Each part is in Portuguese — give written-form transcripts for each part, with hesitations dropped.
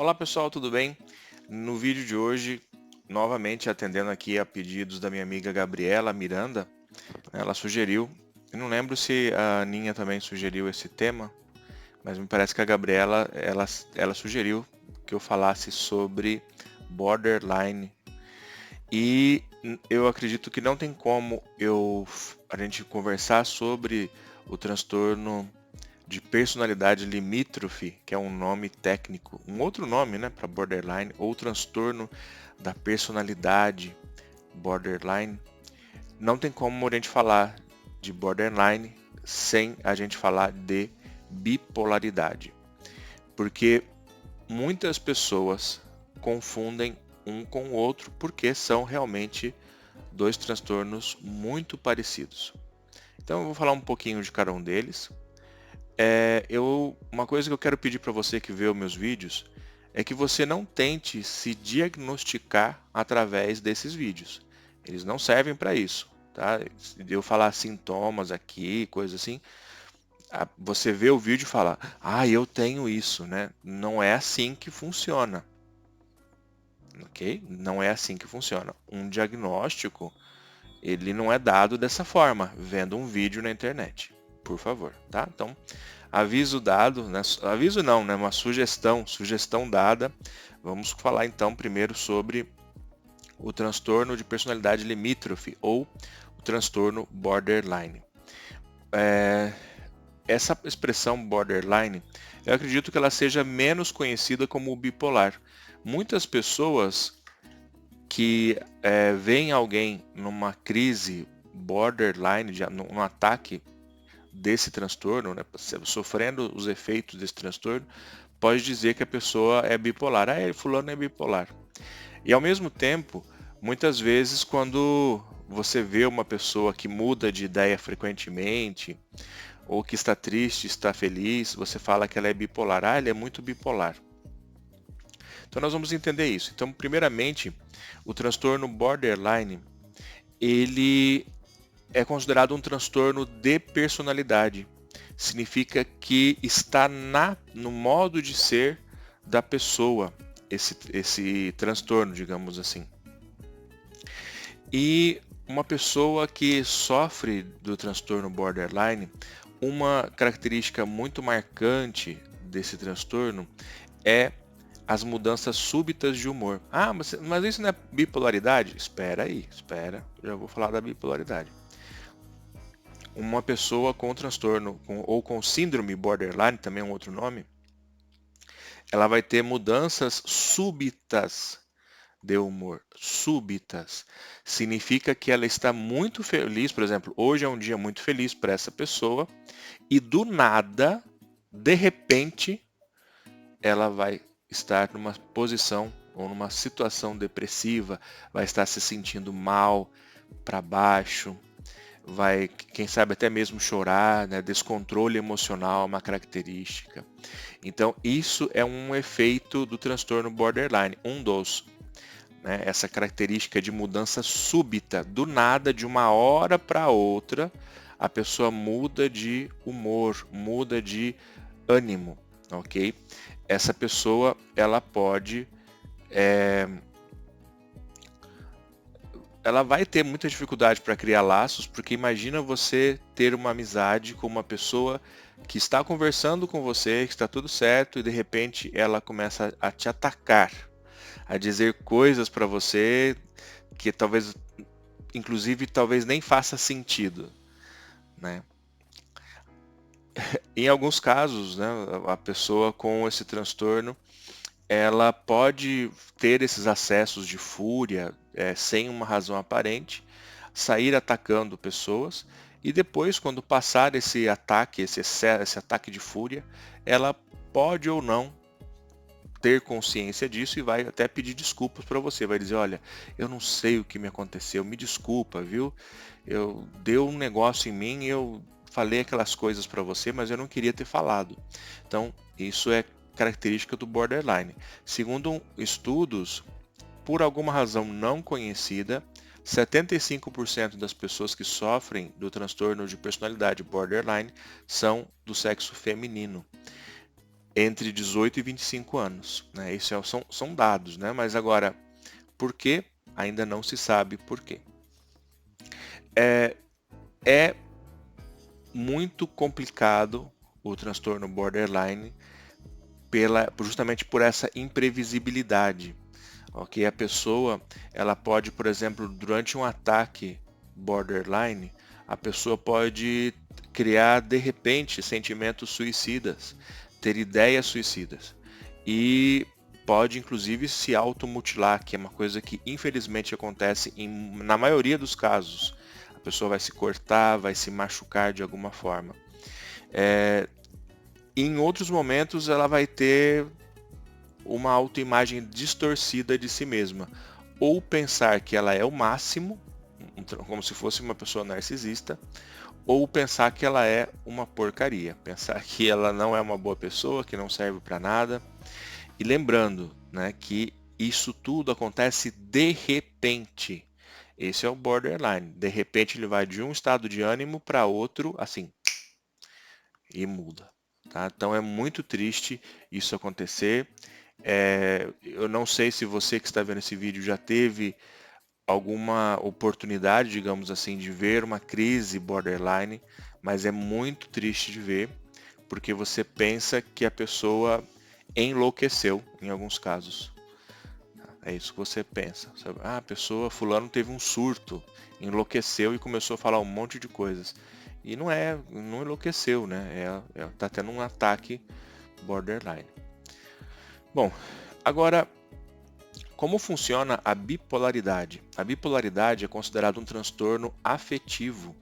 Olá pessoal, tudo bem? No vídeo de hoje, novamente atendendo aqui a pedidos da minha amiga Gabriela Miranda, ela sugeriu, eu não lembro se a Aninha também sugeriu esse tema, mas me parece que a Gabriela, ela sugeriu que eu falasse sobre borderline. E eu acredito que não tem como a gente conversar sobre o transtorno de personalidade limítrofe, que é um nome técnico, um outro nome, né, para borderline, ou transtorno da personalidade borderline. Não tem como a gente falar de borderline sem a gente falar de bipolaridade, porque muitas pessoas confundem um com o outro porque são realmente dois transtornos muito parecidos. Então eu vou falar um pouquinho de cada um deles. Uma coisa que eu quero pedir para você que vê os meus vídeos é que você não tente se diagnosticar através desses vídeos. Eles não servem para isso, tá? Se eu falar sintomas aqui, coisa assim, você vê o vídeo e fala, eu tenho isso, né? Não é assim que funciona, ok? Não é assim que funciona. Um diagnóstico, ele não é dado dessa forma, vendo um vídeo na internet, por favor, tá? Então, aviso dado, né? Aviso não, né? Uma sugestão dada. Vamos falar então primeiro sobre o transtorno de personalidade limítrofe ou o transtorno borderline. Essa expressão borderline, eu acredito que ela seja menos conhecida como bipolar. Muitas pessoas que veem alguém numa crise borderline, num ataque desse transtorno, né, sofrendo os efeitos desse transtorno, pode dizer que a pessoa é bipolar. Fulano é bipolar. E ao mesmo tempo, muitas vezes quando você vê uma pessoa que muda de ideia frequentemente, ou que está triste, está feliz, você fala que ela é bipolar. Ele é muito bipolar. Então nós vamos entender isso. Então, primeiramente, o transtorno borderline, ele é considerado um transtorno de personalidade. Significa que está no modo de ser da pessoa, esse transtorno, digamos assim. E uma pessoa que sofre do transtorno borderline, uma característica muito marcante desse transtorno é as mudanças súbitas de humor. Mas isso não é bipolaridade? Espera aí, já vou falar da bipolaridade. Uma pessoa com transtorno ou com síndrome borderline, também é um outro nome, ela vai ter mudanças súbitas de humor. Súbitas. Significa que ela está muito feliz, por exemplo, hoje é um dia muito feliz para essa pessoa, e do nada, de repente, ela vai estar numa posição ou numa situação depressiva, vai estar se sentindo mal, para baixo, vai, quem sabe, até mesmo chorar, né? Descontrole emocional é uma característica. Então, isso é um efeito do transtorno borderline, um dos, né? Essa característica de mudança súbita, do nada, de uma hora para outra, a pessoa muda de humor, muda de ânimo, ok? Essa pessoa, ela pode ela vai ter muita dificuldade para criar laços, porque imagina você ter uma amizade com uma pessoa que está conversando com você, que está tudo certo, e de repente ela começa a te atacar, a dizer coisas para você que talvez, inclusive, talvez nem faça sentido, né? Em alguns casos, né, a pessoa com esse transtorno, ela pode ter esses acessos de fúria, sem uma razão aparente, sair atacando pessoas e depois, quando passar esse ataque, esse ataque de fúria, ela pode ou não ter consciência disso e vai até pedir desculpas para você. Vai dizer, olha, eu não sei o que me aconteceu, me desculpa, viu? Eu deu um negócio em mim, eu falei aquelas coisas para você, mas eu não queria ter falado. Então, isso é característica do borderline. Segundo estudos, por alguma razão não conhecida, 75% das pessoas que sofrem do transtorno de personalidade borderline são do sexo feminino. entre 18 e 25 anos, né? Isso são dados, né? Mas agora, por quê? Ainda não se sabe por quê. É muito complicado o transtorno borderline justamente por essa imprevisibilidade. Ok, a pessoa, ela pode, por exemplo, durante um ataque borderline, a pessoa pode criar de repente sentimentos suicidas, ter ideias suicidas e pode inclusive se automutilar, que é uma coisa que infelizmente acontece na maioria dos casos. A pessoa vai se cortar, vai se machucar de alguma forma. Em outros momentos ela vai ter uma autoimagem distorcida de si mesma, ou pensar que ela é o máximo, como se fosse uma pessoa narcisista, ou pensar que ela é uma porcaria, pensar que ela não é uma boa pessoa, que não serve para nada. E lembrando, né, que isso tudo acontece de repente. Esse é o borderline. De repente ele vai de um estado de ânimo para outro, assim, e muda. Tá? Então é muito triste isso acontecer. Eu não sei se você que está vendo esse vídeo já teve alguma oportunidade, digamos assim, de ver uma crise borderline, mas é muito triste de ver, porque você pensa que a pessoa enlouqueceu em alguns casos. É isso que você pensa. A pessoa, fulano teve um surto, enlouqueceu e começou a falar um monte de coisas. E não enlouqueceu, né? Tá tendo um ataque borderline. Bom, agora, como funciona a bipolaridade? A bipolaridade é considerada um transtorno afetivo,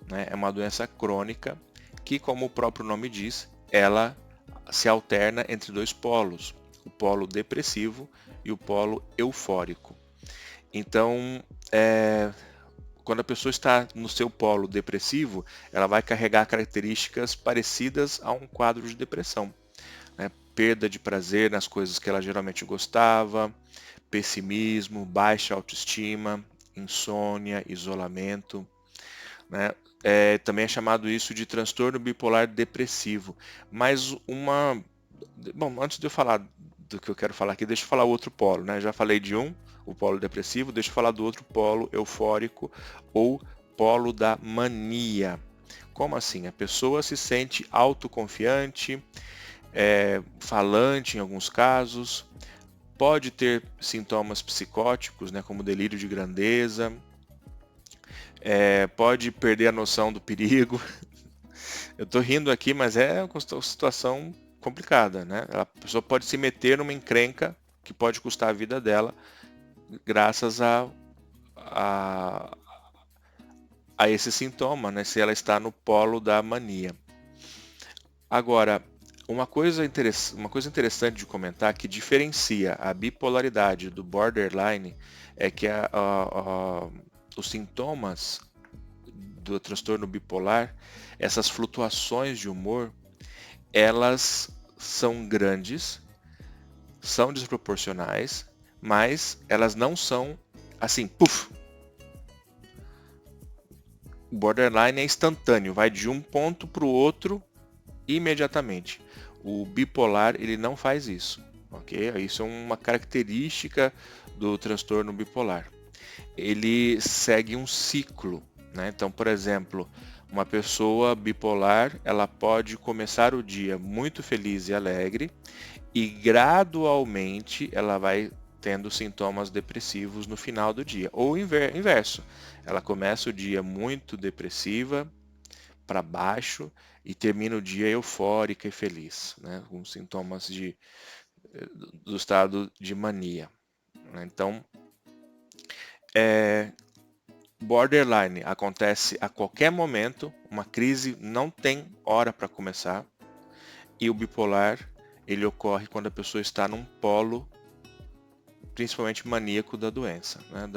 né? É uma doença crônica que, como o próprio nome diz, ela se alterna entre dois polos, o polo depressivo e o polo eufórico. Então, quando a pessoa está no seu polo depressivo, ela vai carregar características parecidas a um quadro de depressão, né? Perda de prazer nas coisas que ela geralmente gostava, pessimismo, baixa autoestima, insônia, isolamento, né? Também é chamado isso de transtorno bipolar depressivo. Mas bom, antes de eu falar do que eu quero falar aqui, deixa eu falar o outro polo, né? Já falei de o polo depressivo, deixa eu falar do outro polo eufórico ou polo da mania. Como assim? A pessoa se sente autoconfiante, falante em alguns casos, pode ter sintomas psicóticos, né, como delírio de grandeza, pode perder a noção do perigo. Eu estou rindo aqui, mas é uma situação complicada, né? A pessoa pode se meter numa encrenca que pode custar a vida dela, graças a esse sintoma, né? Se ela está no polo da mania. Agora, uma coisa interessante de comentar que diferencia a bipolaridade do borderline é que os sintomas do transtorno bipolar, essas flutuações de humor, elas são grandes, são desproporcionais, mas elas não são assim, puf. O borderline é instantâneo, vai de um ponto para o outro imediatamente. O bipolar, ele não faz isso, ok? Isso é uma característica do transtorno bipolar. Ele segue um ciclo, né? Então, por exemplo, uma pessoa bipolar, ela pode começar o dia muito feliz e alegre e gradualmente ela vai tendo sintomas depressivos no final do dia. Ou o inverso, ela começa o dia muito depressiva, para baixo, e termina o dia eufórica e feliz, né? Com sintomas do estado de mania, né? Então, borderline acontece a qualquer momento, uma crise não tem hora para começar, e o bipolar, ele ocorre quando a pessoa está num polo principalmente maníaco da doença, né?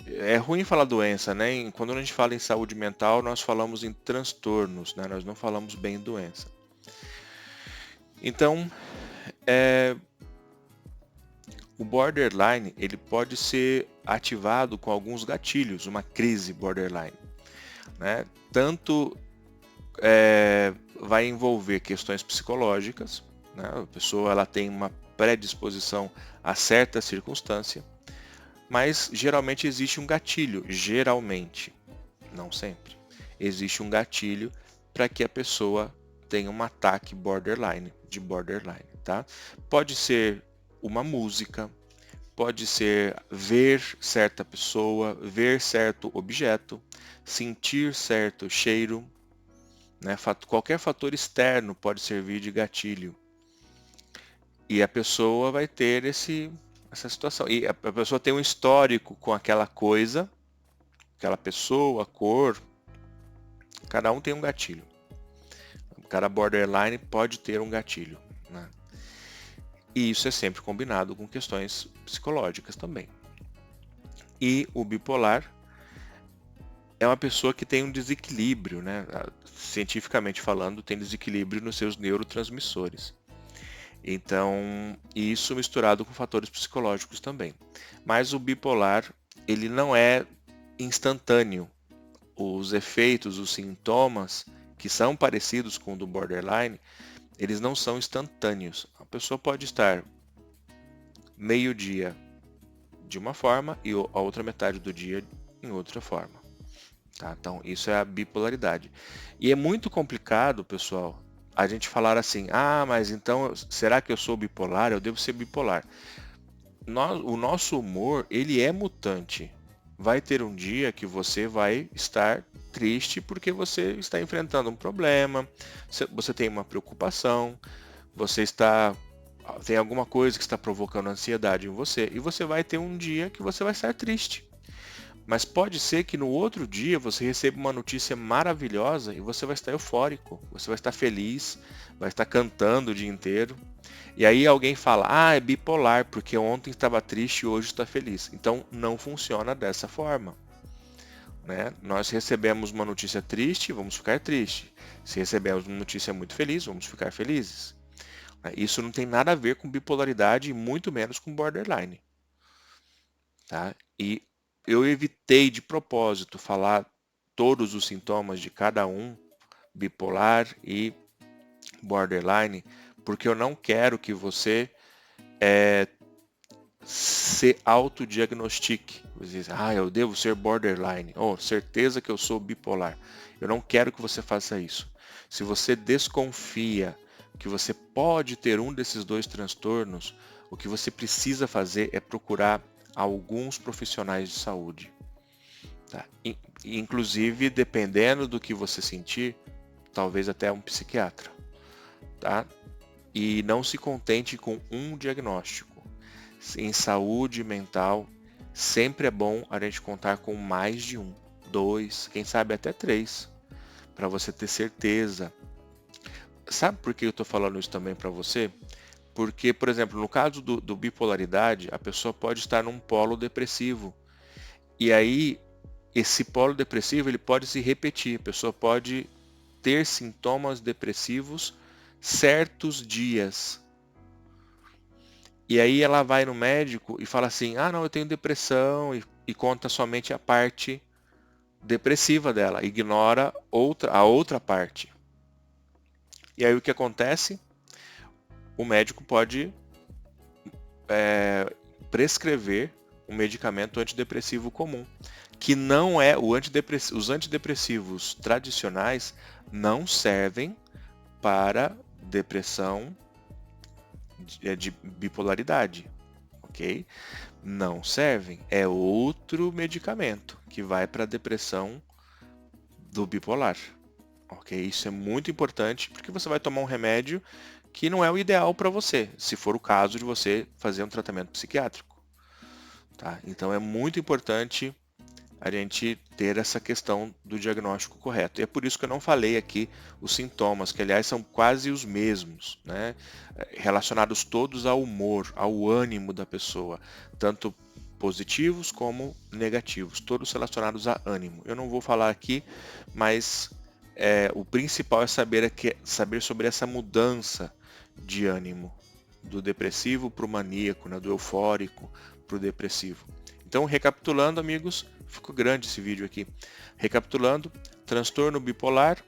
É ruim falar doença, né? Quando a gente fala em saúde mental, nós falamos em transtornos, né? Nós não falamos bem em doença. Então, o borderline, ele pode ser ativado com alguns gatilhos, uma crise borderline, né? Tanto vai envolver questões psicológicas, né? A pessoa ela tem uma predisposição a certa circunstância, mas geralmente existe um gatilho, geralmente, não sempre, existe um gatilho para que a pessoa tenha um ataque de borderline, tá? Pode ser uma música, pode ser ver certa pessoa, ver certo objeto, sentir certo cheiro, né? Qualquer fator externo pode servir de gatilho. E a pessoa vai ter essa situação. E a pessoa tem um histórico com aquela coisa, aquela pessoa, cor. Cada um tem um gatilho. Cada borderline pode ter um gatilho, né? E isso é sempre combinado com questões psicológicas também. E o bipolar é uma pessoa que tem um desequilíbrio, né? Cientificamente falando, tem desequilíbrio nos seus neurotransmissores. Então, isso misturado com fatores psicológicos também. Mas o bipolar, ele não é instantâneo. Os efeitos, os sintomas que são parecidos com o do borderline, eles não são instantâneos. A pessoa pode estar meio-dia de uma forma e a outra metade do dia em outra forma. Tá? Então, isso é a bipolaridade. E é muito complicado, pessoal, a gente falar assim, mas então, será que eu sou bipolar? Eu devo ser bipolar. O nosso humor, ele é mutante. Vai ter um dia que você vai estar triste porque você está enfrentando um problema, você tem uma preocupação, tem alguma coisa que está provocando ansiedade em você, e você vai ter um dia que você vai estar triste. Mas pode ser que no outro dia você receba uma notícia maravilhosa e você vai estar eufórico, você vai estar feliz, vai estar cantando o dia inteiro. E aí alguém fala, é bipolar, porque ontem estava triste e hoje está feliz. Então não funciona dessa forma, né? Nós recebemos uma notícia triste, vamos ficar tristes. Se recebemos uma notícia muito feliz, vamos ficar felizes. Isso não tem nada a ver com bipolaridade e muito menos com borderline. Tá? E eu evitei de propósito falar todos os sintomas de cada um, bipolar e borderline, porque eu não quero que você se autodiagnostique. Você diz, eu devo ser borderline, ou certeza que eu sou bipolar. Eu não quero que você faça isso. Se você desconfia que você pode ter um desses dois transtornos, o que você precisa fazer é procurar alguns profissionais de saúde. Tá? Inclusive, dependendo do que você sentir, talvez até um psiquiatra. Tá? E não se contente com um diagnóstico. Em saúde mental, sempre é bom a gente contar com mais de um, 2, quem sabe até 3, para você ter certeza. Sabe por que eu estou falando isso também para você? Porque, por exemplo, no caso do bipolaridade, a pessoa pode estar num polo depressivo. E aí, esse polo depressivo ele pode se repetir. A pessoa pode ter sintomas depressivos certos dias. E aí ela vai no médico e fala assim, não, eu tenho depressão, e conta somente a parte depressiva dela, ignora a outra parte. E aí o que acontece? O médico pode prescrever um medicamento antidepressivo comum, que não é os antidepressivos tradicionais não servem para depressão de bipolaridade, ok? Não servem, é outro medicamento que vai para a depressão do bipolar, ok? Isso é muito importante porque você vai tomar um remédio que não é o ideal para você, se for o caso de você fazer um tratamento psiquiátrico. Tá? Então é muito importante a gente ter essa questão do diagnóstico correto. E é por isso que eu não falei aqui os sintomas, que aliás são quase os mesmos, né? Relacionados todos ao humor, ao ânimo da pessoa, tanto positivos como negativos, todos relacionados a ânimo. Eu não vou falar aqui, mas o principal é saber sobre essa mudança de ânimo, do depressivo para o maníaco, né? Do eufórico para o depressivo. Então, recapitulando, amigos, ficou grande esse vídeo aqui. Recapitulando, transtorno bipolar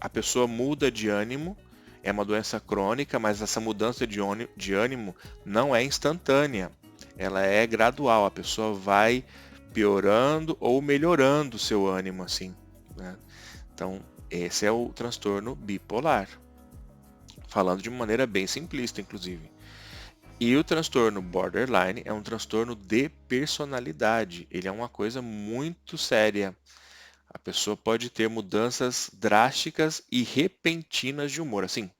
a pessoa muda de ânimo, é uma doença crônica, mas essa mudança de ânimo não é instantânea, ela é gradual, a pessoa vai piorando ou melhorando o seu ânimo, assim, né? Então, esse é o transtorno bipolar, falando de uma maneira bem simplista, inclusive. E o transtorno borderline é um transtorno de personalidade, ele é uma coisa muito séria. A pessoa pode ter mudanças drásticas e repentinas de humor, assim,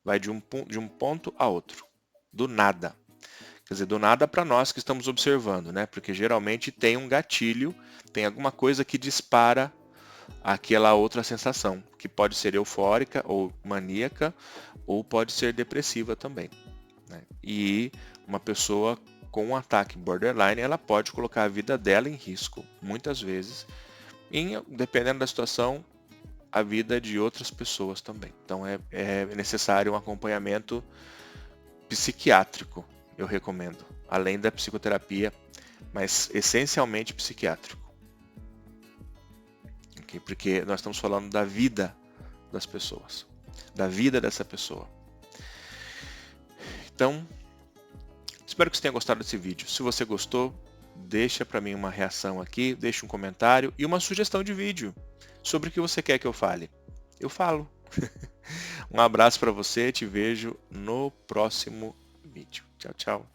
vai de um ponto a outro, do nada. Quer dizer, do nada para nós que estamos observando, né? Porque geralmente tem um gatilho, tem alguma coisa que dispara aquela outra sensação, que pode ser eufórica ou maníaca, ou pode ser depressiva também, né? E uma pessoa com um ataque borderline, ela pode colocar a vida dela em risco, muitas vezes, e dependendo da situação, a vida de outras pessoas também. Então é necessário um acompanhamento psiquiátrico, eu recomendo, além da psicoterapia, mas essencialmente psiquiátrico. Okay? Porque nós estamos falando da vida das pessoas, da vida dessa pessoa. Então, espero que você tenha gostado desse vídeo. Se você gostou, deixa para mim uma reação aqui, deixa um comentário e uma sugestão de vídeo sobre o que você quer que eu fale. Eu falo. Um abraço para você, te vejo no próximo vídeo. Tchau, tchau.